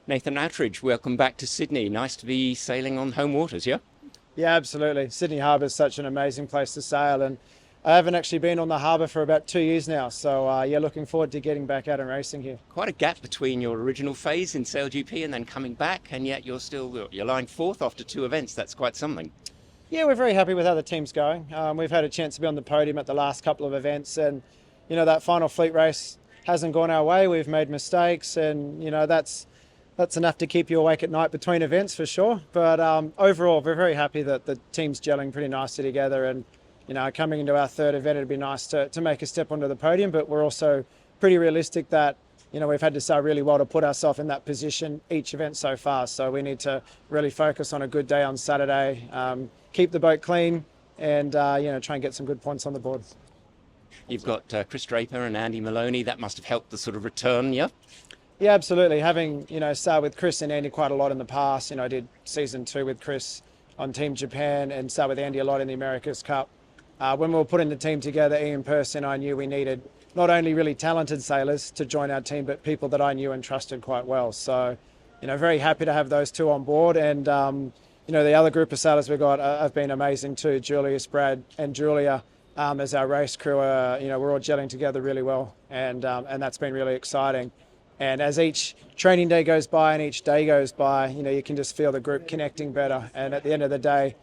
Nathan Outteridge, welcome back to Sydney. Nice to be sailing on home waters, yeah? Yeah, absolutely. Sydney Harbour is such an amazing place to sail, and I haven't actually been on the harbour for about 2 years now. So yeah, looking forward to getting back out and racing here. Quite a gap between your original phase in SailGP and then coming back, and yet you're lying fourth after two events. That's quite something. Yeah, we're very happy with how the team's going. We've had a chance to be on the podium at the last couple of events, and that final fleet race hasn't gone our way. We've made mistakes, and that's enough to keep you awake at night between events for sure. But overall, we're very happy that the team's gelling pretty nicely together. And coming into our third event, it'd be nice to make a step onto the podium. But we're also pretty realistic that we've had to sail really well to put ourselves in that position each event so far. So we need to really focus on a good day on Saturday, keep the boat clean, and try and get some good points on the board. You've got Chris Draper and Andy Maloney. That must have helped the sort of return, yeah? Yeah, absolutely. Having, sailed with Chris and Andy quite a lot in the past. I did season 2 with Chris on Team Japan and sailed with Andy a lot in the America's Cup. When we were putting the team together, Ian Pearce and I knew we needed not only really talented sailors to join our team, but people that I knew and trusted quite well. So, very happy to have those two on board. And, the other group of sailors we've got have been amazing too. Julius, Brad and Julia as our race crew, we're all gelling together really well. And that's been really exciting. And as each training day goes by and each day goes by, you can just feel the group connecting better. And at the end of the day,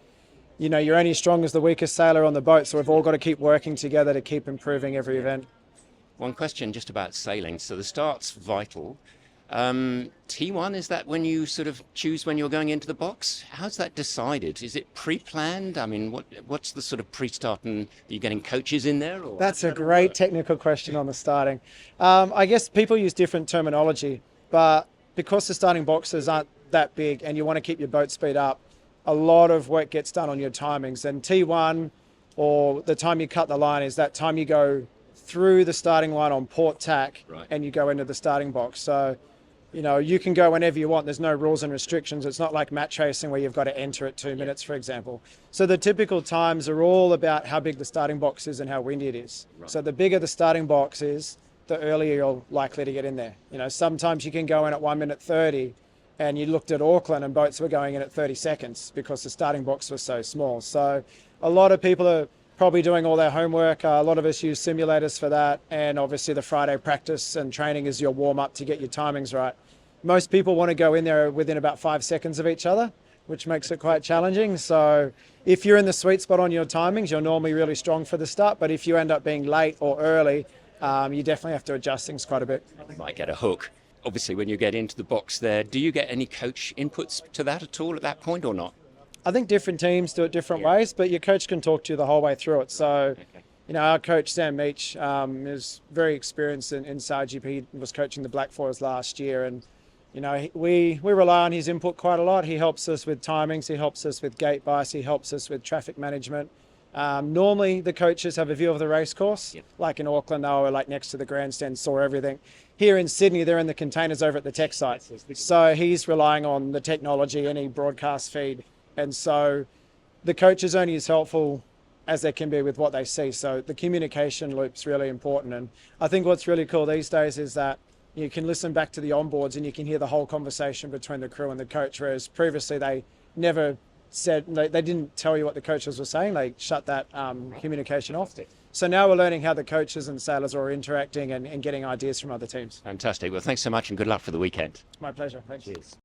you're only as strong as the weakest sailor on the boat. So we've all got to keep working together to keep improving every event. One question just about sailing. So the start's vital. T1, is that when you sort of choose when you're going into the box? How's that decided? Is it pre-planned? I mean, what's the sort of pre-start, and are you getting coaches in there? Or That's a great technical question on the starting. I guess people use different terminology, but because the starting boxes aren't that big and you want to keep your boat speed up, a lot of work gets done on your timings. And T1, or the time you cut the line, is that time you go through the starting line on port tack, right, and you go into the starting box. So you can go whenever you want. There's no rules and restrictions. It's not like match racing where you've got to enter at 2 minutes, for example. So the typical times are all about how big the starting box is and how windy it is. Right. So the bigger the starting box is, the earlier you're likely to get in there. Sometimes you can go in at 1 minute 30, and you looked at Auckland and boats were going in at 30 seconds because the starting box was so small. So a lot of people are probably doing all their homework. A lot of us use simulators for that. And obviously the Friday practice and training is your warm up to get your timings right. Most people want to go in there within about 5 seconds of each other, which makes it quite challenging. So if you're in the sweet spot on your timings, you're normally really strong for the start. But if you end up being late or early, you definitely have to adjust things quite a bit. you might get a hook? Obviously, when you get into the box there, do you get any coach inputs to that at all at that point or not? I think different teams do it different ways, but your coach can talk to you the whole way through it. So, our coach, Sam Meach, is very experienced in SailGP. He was coaching the Black Foils last year, and we rely on his input quite a lot. He helps us with timings, he helps us with gate bias, he helps us with traffic management. Normally the coaches have a view of the race course. Yep. Like in Auckland, they were like next to the grandstand, saw everything. Here in Sydney, they're in the containers over at the tech site. So he's relying on the technology, any broadcast feed. And so the coach is only as helpful as they can be with what they see. So the communication loop's really important. And I think what's really cool these days is that you can listen back to the onboards and you can hear the whole conversation between the crew and the coach, whereas previously they never said, they didn't tell you what the coaches were saying. They shut that communication off. So now we're learning how the coaches and sailors are interacting and getting ideas from other teams. Fantastic. Well, thanks so much and good luck for the weekend. My pleasure. Thanks. Cheers.